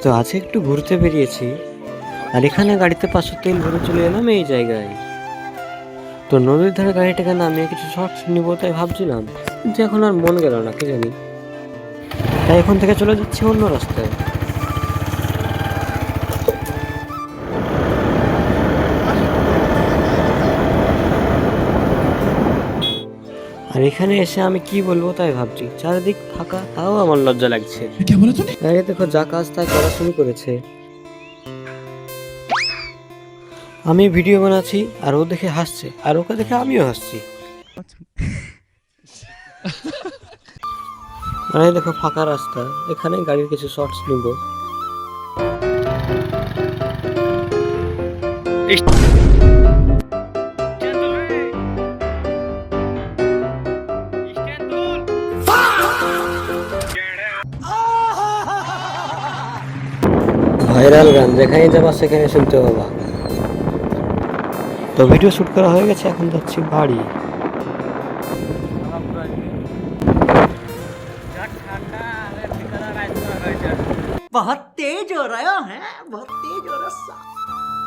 তো আজ একটু ঘুরতে বেরিয়েছি, আর এখানে গাড়িতে 500 তেল ভরে চলে এলাম এই জায়গায়। তো নদীর ধারে গাড়িটাকে নামিয়ে কিছু শর্টস নিবো তাই ভাবছিলাম, কিন্তু এখন আর মন গেল না, কি জানি। তাই এখন থেকে চলে যাচ্ছি অন্য রাস্তায়। আর এখানে এসে আমি কি বলবো তাই ভাবছি, চারিদিক ফাঁকা, তাও আমার লজ্জা লাগছে। আরে দেখো, যা কাজ তাই করা শুরু করেছে। আমি ভিডিও বানাচ্ছি আর ও দেখে হাসছে, আর ওকে দেখে আমিও হাসছি। আর এই দেখো ফাঁকা রাস্তা, এখানে গাড়ির কিছু শর্টস নিব। ভাইরাল গান, যেখানে যাবা সেখানে শুনতে পাবা। তো ভিডিও শুট করা হয়ে গেছে, এখন যাচ্ছি বাড়ি। बहुत तेज हो रहा है बहुत तेज हो रहा है